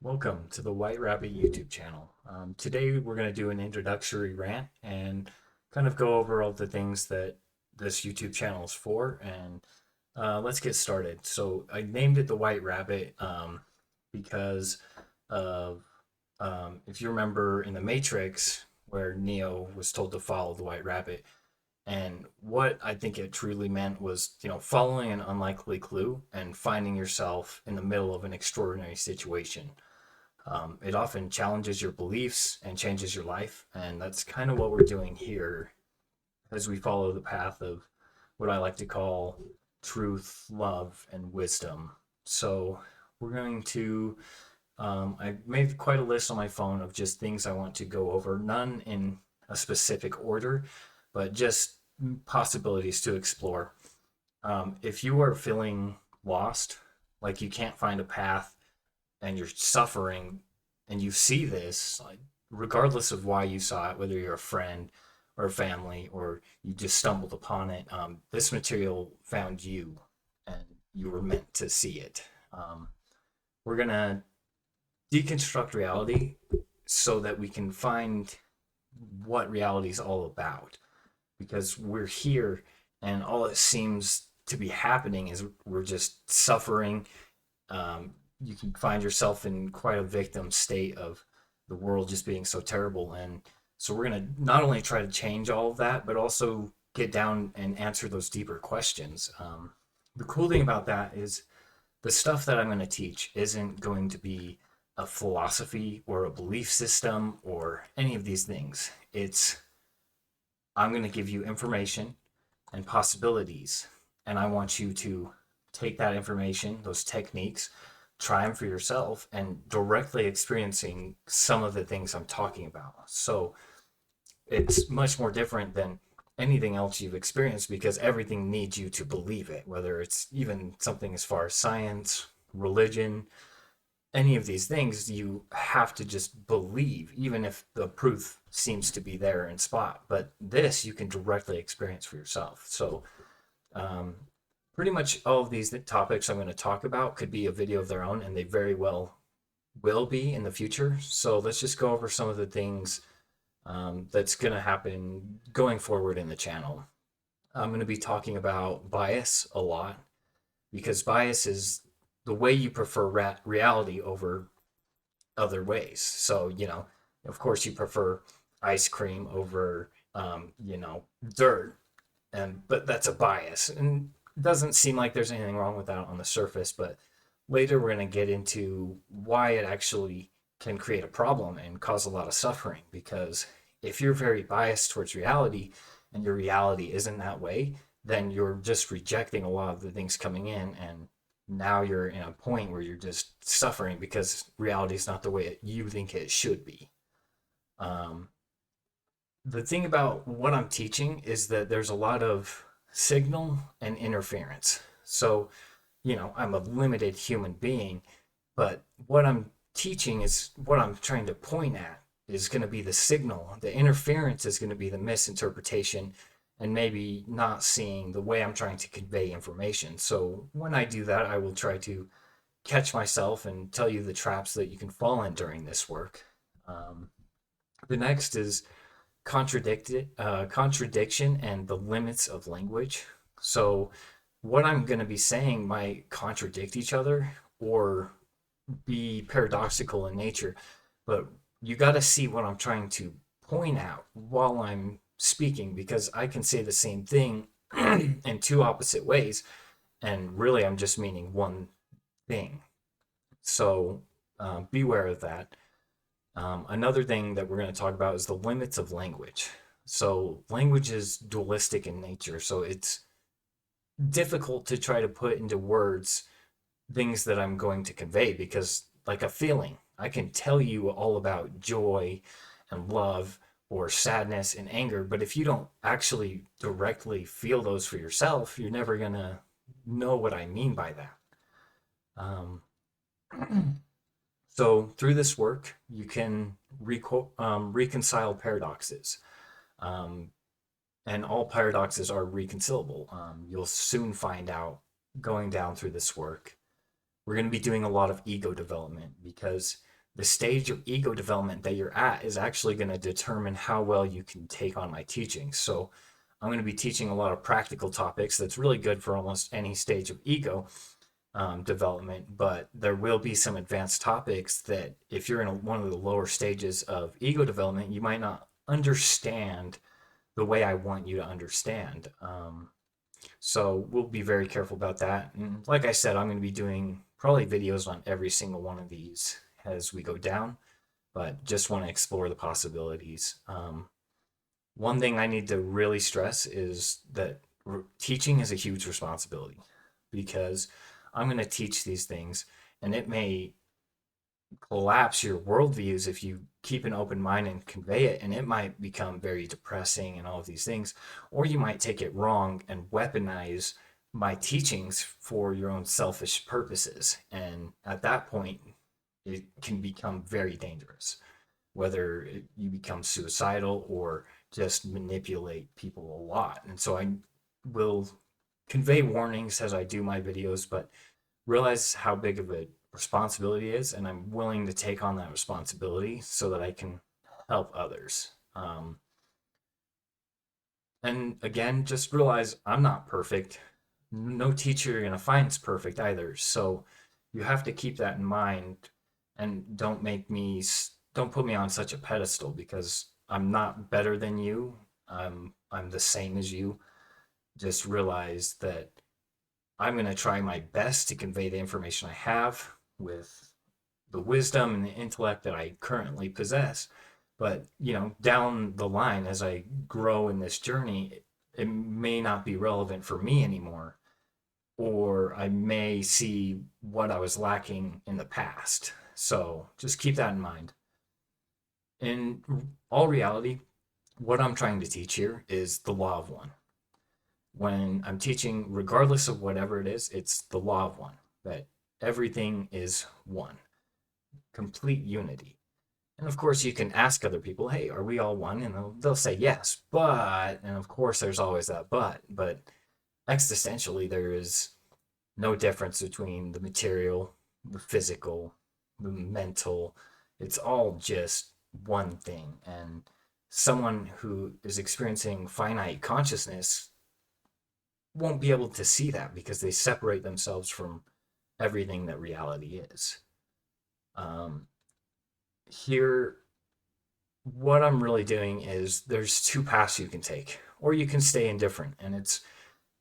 Welcome to the White Rabbit YouTube channel. Today we're going to do an introductory rant and kind of go over all the things that this YouTube channel is for. And let's get started. So I named it the White Rabbit because of, if you remember in the Matrix, where Neo was told to follow the White Rabbit. And what I think it truly meant was, following an unlikely clue and finding yourself in the middle of an extraordinary situation. It often challenges your beliefs and changes your life. And that's kind of what we're doing here as we follow the path of what I like to call truth, love, and wisdom. So we're going to, I made quite a list on my phone of just things I want to go over, none in a specific order, but just possibilities to explore. If you are feeling lost, like you can't find a path, and you're suffering and you see this, like, regardless of why you saw it, whether you're a friend or a family or you just stumbled upon it, this material found you and you were meant to see it. We're going to deconstruct reality so that we can find what reality is all about, because we're here and all it seems to be happening is we're just suffering. You can find yourself in quite a victim state of the world just being so terrible. And so we're going to not only try to change all of that, but also get down and answer those deeper questions. The cool thing about that is the stuff that I'm going to teach isn't going to be a philosophy or a belief system or any of these things. I'm going to give you information and possibilities. And I want you to take that information, those techniques, try them for yourself and directly experiencing some of the things I'm talking about. So it's much more different than anything else you've experienced because everything needs you to believe it, whether it's even something as far as science, religion, any of these things, you have to just believe, even if the proof seems to be there in spot. But this you can directly experience for yourself. So um, pretty much all of these topics I'm going to talk about could be a video of their own, and they very well will be in the future. So let's just go over some of the things that's going to happen going forward in the channel. I'm going to be talking about bias a lot because bias is the way you prefer reality over other ways. So, of course, you prefer ice cream over, dirt, but that's a bias. And it doesn't seem like there's anything wrong with that on the surface, but later we're going to get into why it actually can create a problem and cause a lot of suffering. Because if you're very biased towards reality and your reality isn't that way, then you're just rejecting a lot of the things coming in, and now you're in a point where you're just suffering because reality is not the way you think it should be. Um, the thing about what I'm teaching is that there's a lot of signal and interference. So, I'm a limited human being, but what I'm teaching is what I'm trying to point at is going to be the signal. The interference is going to be the misinterpretation and maybe not seeing the way I'm trying to convey information. So when I do that, I will try to catch myself and tell you the traps that you can fall in during this work. Um, the next is contradiction and the limits of language. So what I'm going to be saying might contradict each other or be paradoxical in nature, but you got to see what I'm trying to point out while I'm speaking, because I can say the same thing in two opposite ways, and really I'm just meaning one thing. So beware of that. Another thing that we're going to talk about is the limits of language. So language is dualistic in nature, so it's difficult to try to put into words things that I'm going to convey, because, like a feeling, I can tell you all about joy and love or sadness and anger, but if you don't actually directly feel those for yourself, you're never going to know what I mean by that. Um, so, through this work, you can reconcile paradoxes. Um, and all paradoxes are reconcilable. You'll soon find out going down through this work. We're going to be doing a lot of ego development because the stage of ego development that you're at is actually going to determine how well you can take on my teaching. So I'm going to be teaching a lot of practical topics that's really good for almost any stage of ego development, but there will be some advanced topics that if you're in one of the lower stages of ego development, you might not understand the way I want you to understand. So we'll be very careful about that. And like I said, I'm going to be doing probably videos on every single one of these as we go down, but just want to explore the possibilities. One thing I need to really stress is that teaching is a huge responsibility, because I'm going to teach these things and it may collapse your worldviews if you keep an open mind and convey it, and it might become very depressing and all of these things, or you might take it wrong and weaponize my teachings for your own selfish purposes, and at that point it can become very dangerous, whether you become suicidal or just manipulate people a lot. And so I will convey warnings as I do my videos, but realize how big of a responsibility is, and I'm willing to take on that responsibility so that I can help others. And again, just realize I'm not perfect. No teacher you're gonna find is perfect either. So you have to keep that in mind, and don't put me on such a pedestal, because I'm not better than you. I'm the same as you. Just realize that I'm going to try my best to convey the information I have with the wisdom and the intellect that I currently possess. But, down the line, as I grow in this journey, it may not be relevant for me anymore, or I may see what I was lacking in the past. So just keep that in mind. In all reality, what I'm trying to teach here is the law of one. When I'm teaching, regardless of whatever it is, it's the law of one, that everything is one, complete unity. And of course, you can ask other people, hey, are we all one? And they'll say yes, but, and of course, there's always that but existentially, there is no difference between the material, the physical, the mental. It's all just one thing. And someone who is experiencing finite consciousness won't be able to see that, because they separate themselves from everything that reality is. Here, what I'm really doing is there's two paths you can take, or you can stay indifferent, and it's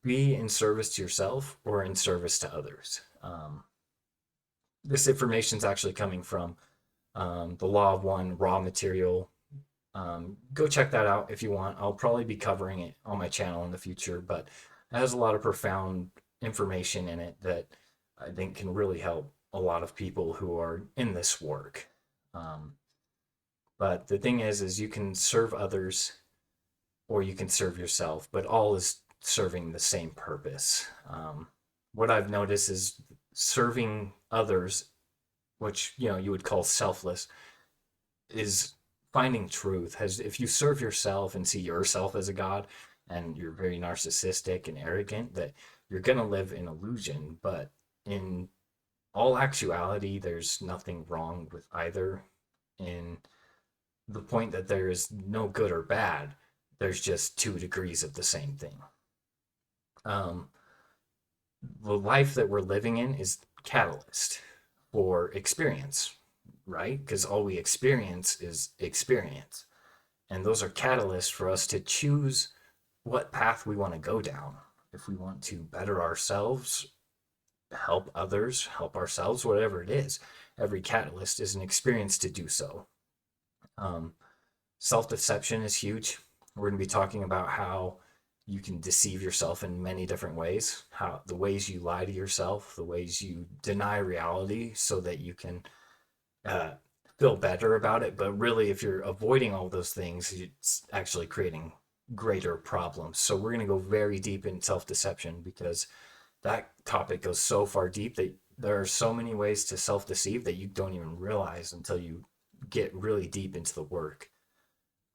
be in service to yourself or in service to others. This information is actually coming from the Law of One raw material. Go check that out if you want. I'll probably be covering it on my channel in the future, but it has a lot of profound information in it that I think can really help a lot of people who are in this work. But the thing is you can serve others or you can serve yourself, but all is serving the same purpose. What I've noticed is serving others, which you would call selfless, is finding truth. If you serve yourself and see yourself as a god, and you're very narcissistic and arrogant, that you're going to live in illusion. But in all actuality, there's nothing wrong with either, in the point that there is no good or bad. There's just 2 degrees of the same thing. The life that we're living in is catalyst for experience, right? Because all we experience is experience. And those are catalysts for us to choose what path we want to go down. If we want to better ourselves, help others, help ourselves, whatever it is, every catalyst is an experience to do so. Self-deception is huge. We're going to be talking about how you can deceive yourself in many different ways, how the ways you lie to yourself, the ways you deny reality so that you can feel better about it. But really, if you're avoiding all those things, it's actually creating greater problems. So we're going to go very deep in self-deception, because that topic goes so far deep that there are so many ways to self-deceive that you don't even realize until you get really deep into the work.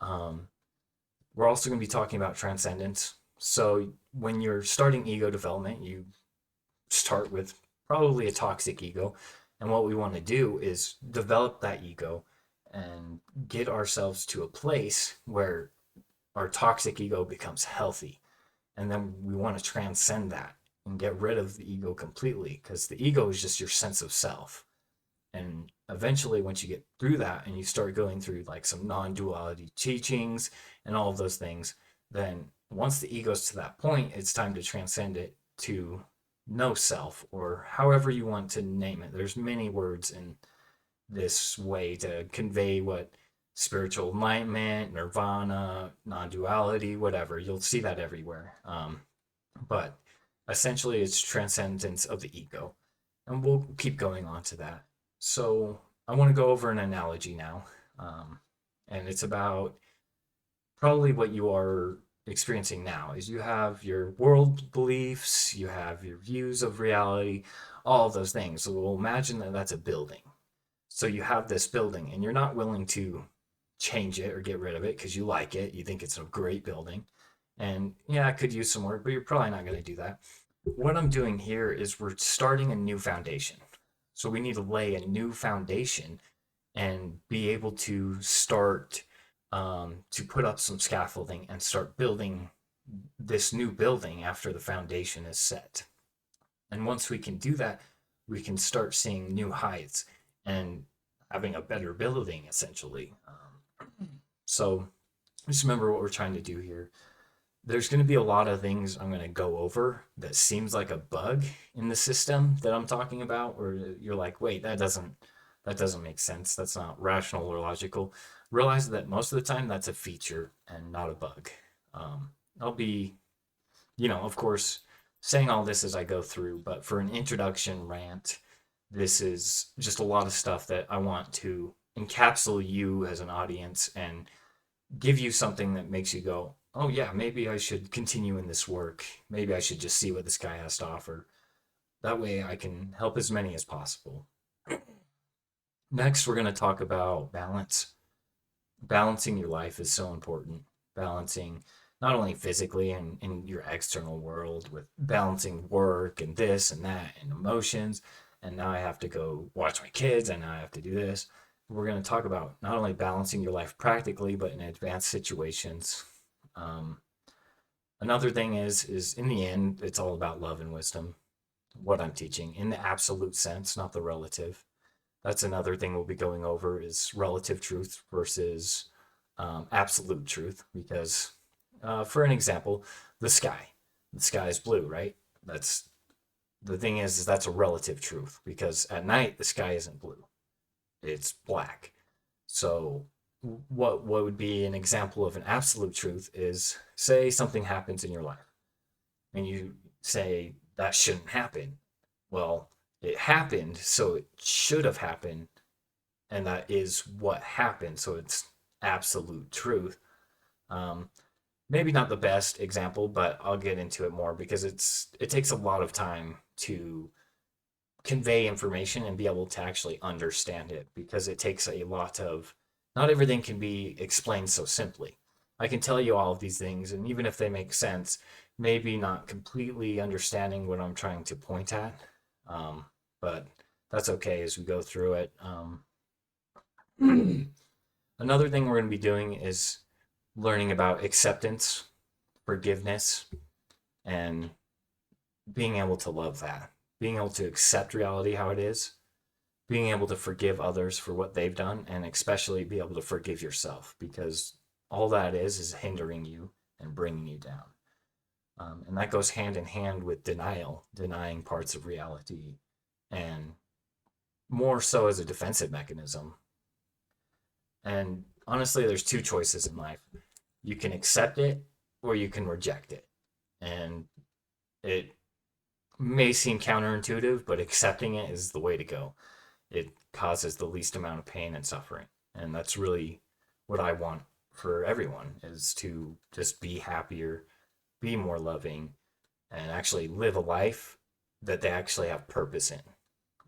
We're also going to be talking about transcendence. So when you're starting ego development, you start with probably a toxic ego, And what we want to do is develop that ego and get ourselves to a place where our toxic ego becomes healthy. And then we want to transcend that and get rid of the ego completely, because the ego is just your sense of self. And eventually, once you get through that and you start going through like some non-duality teachings and all of those things, then once the ego's to that point, it's time to transcend it to no self, or however you want to name it. There's many words in this way to convey what spiritual enlightenment, nirvana, non-duality, whatever. You'll see that everywhere. But essentially, it's transcendence of the ego, and we'll keep going on to that. So I want to go over an analogy now, and it's about probably what you are experiencing now. Is you have your world beliefs, you have your views of reality, all of those things. So we'll imagine that that's a building. So you have this building, and you're not willing to change it or get rid of it because you like it. You think it's a great building. And yeah, it could use some work, but you're probably not going to do that. What I'm doing here is we're starting a new foundation. So we need to lay a new foundation and be able to start to put up some scaffolding and start building this new building after the foundation is set. And once we can do that, we can start seeing new heights and having a better building, essentially. So just remember what we're trying to do here. There's going to be a lot of things I'm going to go over that seems like a bug in the system that I'm talking about, where you're like, wait, that doesn't make sense. That's not rational or logical. Realize that most of the time that's a feature and not a bug. I'll be, of course, saying all this as I go through, but for an introduction rant, this is just a lot of stuff that I want to encapsulate you as an audience and give you something that makes you go, oh yeah, maybe I should continue in this work. Maybe I should just see what this guy has to offer. That way I can help as many as possible. Next, we're going to talk about balance. Balancing your life is so important. Balancing not only physically and in your external world, with balancing work and this and that and emotions. And now I have to go watch my kids and now I have to do this. We're going to talk about not only balancing your life practically, but in advanced situations. Another thing is in the end, it's all about love and wisdom. What I'm teaching in the absolute sense, not the relative. That's another thing we'll be going over, is relative truth versus absolute truth. Because for an example, the sky is blue, right? That's the thing is that's a relative truth, because at night the sky isn't blue, it's black. So what would be an example of an absolute truth is, say something happens in your life and you say that shouldn't happen. Well, it happened, so it should have happened, and that is what happened, so it's absolute truth. um, Maybe not the best example, but I'll get into it more, because it takes a lot of time to convey information and be able to actually understand it, because it takes a lot of, not everything can be explained so simply. I can tell you all of these things, and even if they make sense, maybe not completely understanding what I'm trying to point at. But that's okay as we go through it. Another thing we're going to be doing is learning about acceptance, forgiveness, and being able to love that, being able to accept reality how it is, being able to forgive others for what they've done, and especially be able to forgive yourself, because all that is hindering you and bringing you down. And that goes hand in hand with denial, denying parts of reality, and more so as a defensive mechanism. And honestly, there's two choices in life. You can accept it or you can reject it. And it may seem counterintuitive, but accepting it is the way to go. It causes the least amount of pain and suffering. And that's really what I want for everyone, is to just be happier, be more loving, and actually live a life that they actually have purpose in,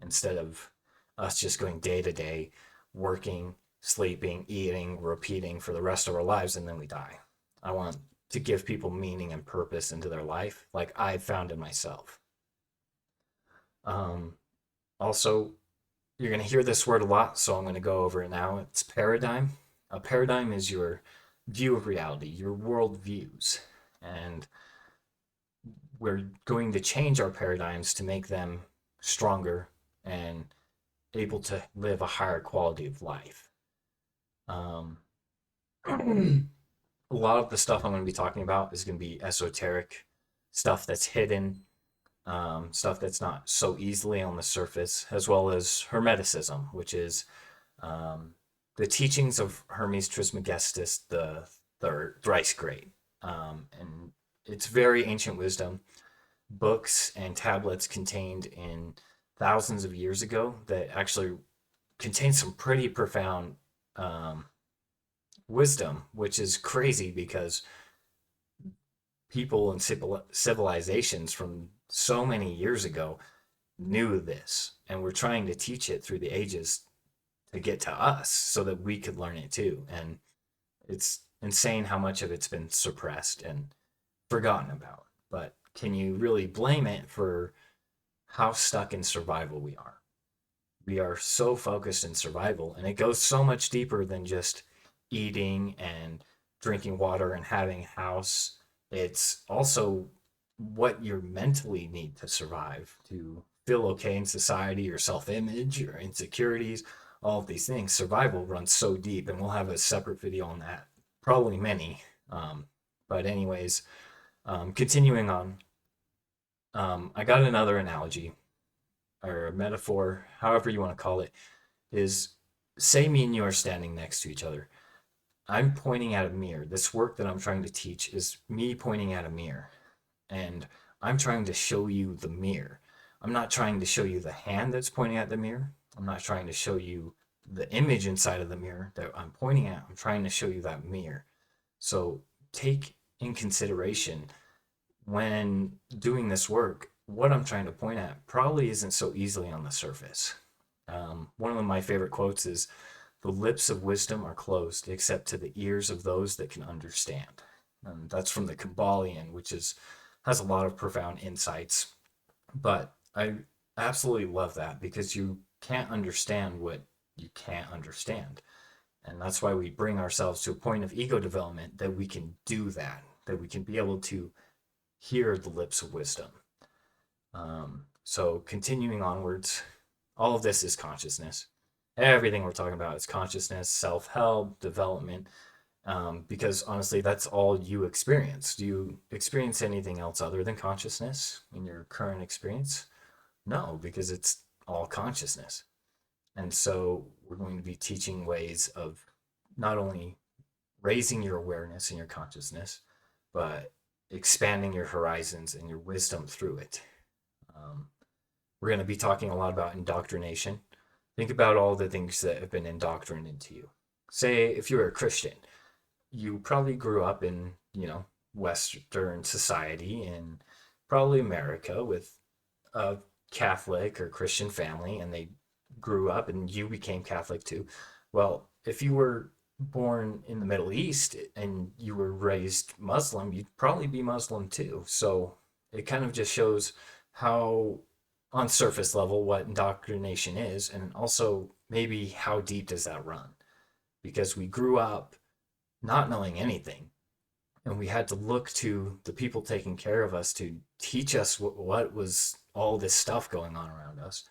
instead of us just going day to day, working, sleeping, eating, repeating for the rest of our lives, and then we die. I want to give people meaning and purpose into their life, like I've found in myself. Also, you're going to hear this word a lot, so I'm going to go over it now. It's paradigm. A paradigm is your view of reality, your world views. And we're going to change our paradigms to make them stronger and able to live a higher quality of life. Um, a lot of the stuff I'm going to be talking about is going to be esoteric stuff that's hidden, stuff that's not so easily on the surface, as well as Hermeticism, which is um, the teachings of Hermes Trismegistus the third, thrice great. And it's very ancient wisdom, books and tablets contained in thousands of years ago that actually contain some pretty profound um, wisdom, which is crazy because people and civilizations from so many years ago knew this, and we're trying to teach it through the ages to get to us so that we could learn it too. And it's insane how much of it's been suppressed and forgotten about. But can you really blame it for how stuck in survival we are? We are so focused in survival, and it goes so much deeper than just eating and drinking water and having a house. It's also what you mentally need to survive, to feel okay in society, your self-image, your insecurities, all of these things. Survival runs so deep, and we'll have a separate video on that, probably many. But anyways, continuing on, I got another analogy or a metaphor, however you want to call it, is say me and you are standing next to each other. I'm pointing at a mirror. This work that I'm trying to teach is me pointing at a mirror, and I'm trying to show you the mirror. I'm not trying to show you the hand that's pointing at the mirror. I'm not trying to show you the image inside of the mirror that I'm pointing at. I'm trying to show you that mirror. So take in consideration when doing this work, what I'm trying to point at probably isn't so easily on the surface. One of my favorite quotes is, "The lips of wisdom are closed except to the ears of those that can understand." And that's from the Kabbalion, which has a lot of profound insights. But I absolutely love that because you can't understand what you can't understand. And that's why we bring ourselves to a point of ego development that we can do that, that we can be able to hear the lips of wisdom. So continuing onwards, all of this is consciousness. Everything we're talking about is consciousness, self-help, development, because honestly, that's all you experience. Do you experience anything else other than consciousness in your current experience? No, because it's all consciousness. And so we're going to be teaching ways of not only raising your awareness and your consciousness, but expanding your horizons and your wisdom through it. Um, we're going to be talking a lot about indoctrination. Think about all the things that have been indoctrinated into you. Say, if you were a Christian, you probably grew up in, Western society in probably America with a Catholic or Christian family, and they grew up and you became Catholic too. Well, if you were born in the Middle East and you were raised Muslim, you'd probably be Muslim too. So it kind of just shows how, on surface level, what indoctrination is, and also maybe how deep does that run? Because we grew up not knowing anything, and we had to look to the people taking care of us to teach us what was all this stuff going on around us.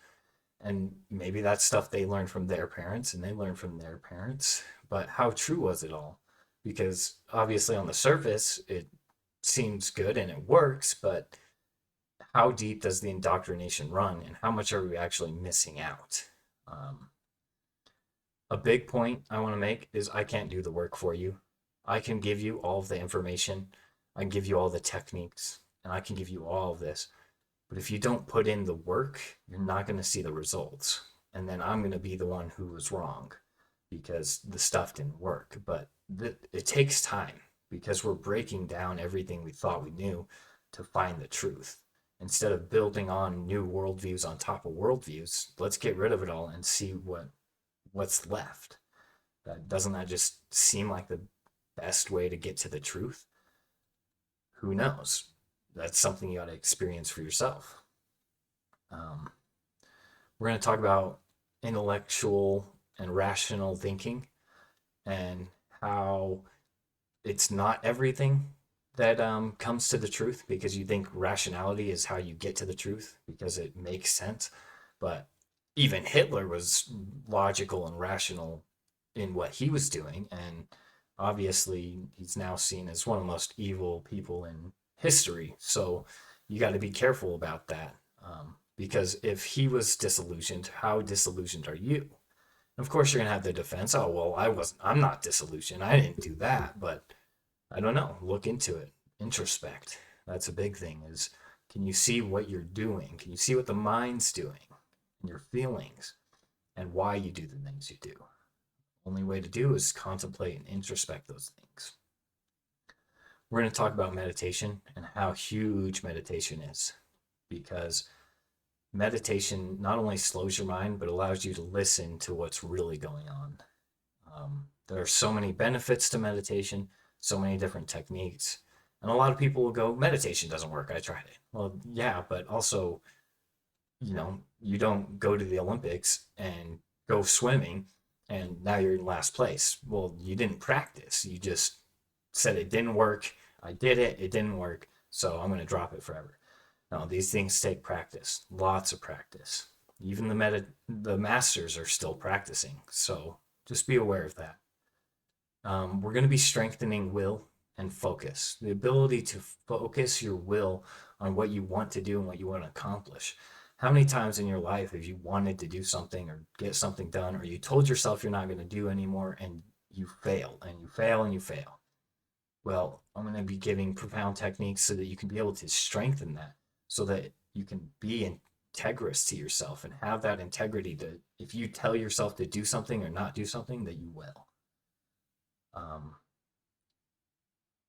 And maybe that's stuff they learned from their parents and they learned from their parents. But how true was it all? Because obviously, on the surface, it seems good and it works, but how deep does the indoctrination run and how much are we actually missing out? Um, a big point I want to make is I can't do the work for you. I can give you all of the information, I can give you all the techniques, and I can give you all of this. But if you don't put in the work, you're not going to see the results. And then I'm going to be the one who was wrong because the stuff didn't work. But it takes time because we're breaking down everything we thought we knew to find the truth. Instead of building on new worldviews on top of worldviews, let's get rid of it all and see what's left. Doesn't that just seem like the best way to get to the truth? Who knows? That's something you got to experience for yourself. Um, we're going to talk about intellectual and rational thinking, and how it's not everything that comes to the truth, because you think rationality is how you get to the truth because it makes sense. But even Hitler was logical and rational in what he was doing. And obviously, he's now seen as one of the most evil people in history. So you got to be careful about that. Because if he was disillusioned, how disillusioned are you? Of course, you're going to have the defense. Oh, well, I'm not disillusioned. I didn't do that. But I don't know. Look into it. Introspect. That's a big thing. Is, can you see what you're doing? Can you see what the mind's doing and your feelings and why you do the things you do? Only way to do is contemplate and introspect those things. We're going to talk about meditation and how huge meditation is, because meditation not only slows your mind, but allows you to listen to what's really going on. There are so many benefits to meditation, so many different techniques. And a lot of people will go, meditation doesn't work. I tried it. Well, yeah, but also, you don't go to the Olympics and go swimming and now you're in last place. Well, you didn't practice. You just said it didn't work. I did it. It didn't work. So I'm going to drop it forever. No, these things take practice, lots of practice. Even the masters are still practicing. So just be aware of that. We're going to be strengthening will and focus, the ability to focus your will on what you want to do and what you want to accomplish. How many times in your life have you wanted to do something or get something done, or you told yourself you're not going to do anymore and you fail and you fail and you fail? Well, I'm going to be giving profound techniques so that you can be able to strengthen that, so that you can be integrous to yourself and have that integrity that if you tell yourself to do something or not do something, that you will.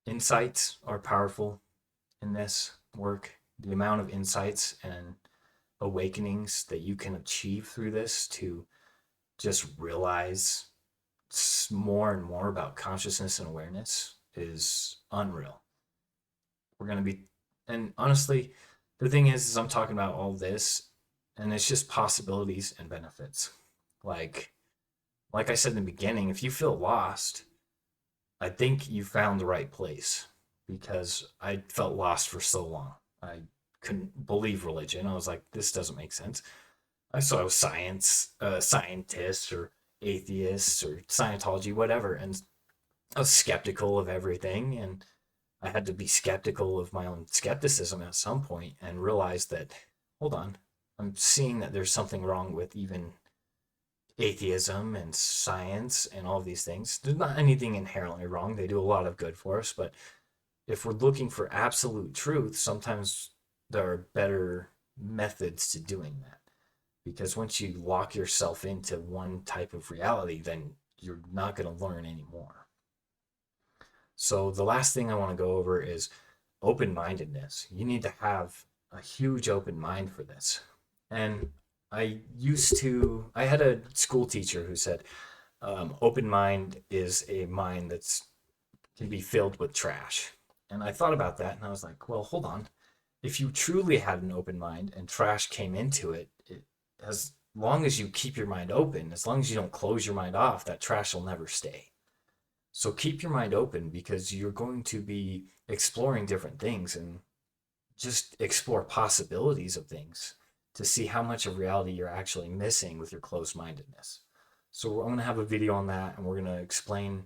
Insights are powerful in this work. The amount of insights and awakenings that you can achieve through this to just realize more and more about consciousness and awareness is unreal. We're going to be, and honestly, the thing is I'm talking about all this and it's just possibilities and benefits. Like I said in the beginning, if you feel lost, I think you found the right place, because I felt lost for so long. I couldn't believe religion. I was like, this doesn't make sense. I saw scientists or atheists or Scientology, whatever, and I was skeptical of everything, and I had to be skeptical of my own skepticism at some point and realize that, hold on, I'm seeing that there's something wrong with even atheism and science and all of these things. There's not anything inherently wrong. They do a lot of good for us, but if we're looking for absolute truth, sometimes there are better methods to doing that. Because once you lock yourself into one type of reality, then you're not going to learn anymore. So the last thing I want to go over is open-mindedness. You need to have a huge open mind for this. And I had a school teacher who said, open mind is a mind that's can be filled with trash. And I thought about that and I was like, well, hold on. If you truly had an open mind and trash came into it, as long as you keep your mind open, as long as you don't close your mind off, that trash will never stay. So keep your mind open, because you're going to be exploring different things and just explore possibilities of things to see how much of reality you're actually missing with your closed-mindedness. So I'm going to have a video on that, and we're going to explain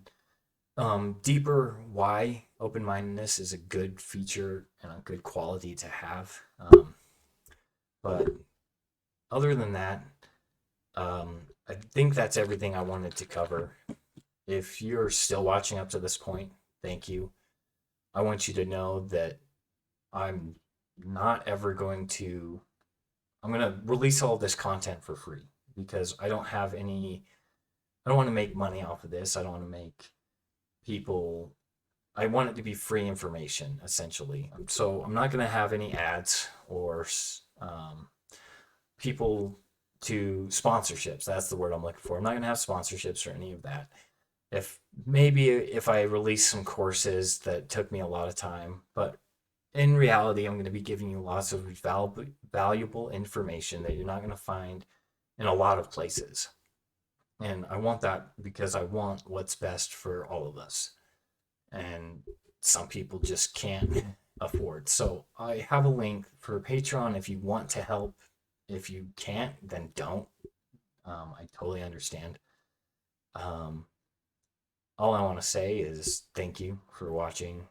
deeper why open-mindedness is a good feature and a good quality to have. But other than that, I think that's everything I wanted to cover. If you're still watching up to this point, thank you. I want you to know that I'm not ever going to release all this content for free, because I don't want to make money off of this. I don't want to make I want it to be free information, essentially. So I'm not going to have any ads or people to sponsorships. That's the word I'm looking for. I'm not going to have sponsorships or any of that. If I release some courses that took me a lot of time, but in reality, I'm going to be giving you lots of valuable information that you're not going to find in a lot of places. And I want that because I want what's best for all of us. And some people just can't afford. So I have a link for Patreon if you want to help. If you can't, then don't. I totally understand. Um, all I want to say is thank you for watching.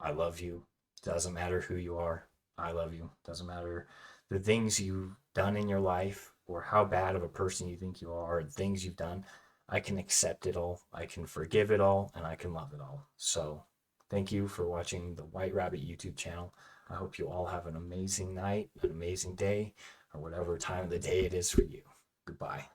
I love you. Doesn't matter who you are. I love you. Doesn't matter the things you've done in your life or how bad of a person you think you are, or things you've done. I can accept it all. I can forgive it all, and I can love it all. So thank you for watching the White Rabbit YouTube channel. I hope you all have an amazing night, an amazing day, or whatever time of the day it is for you. Goodbye.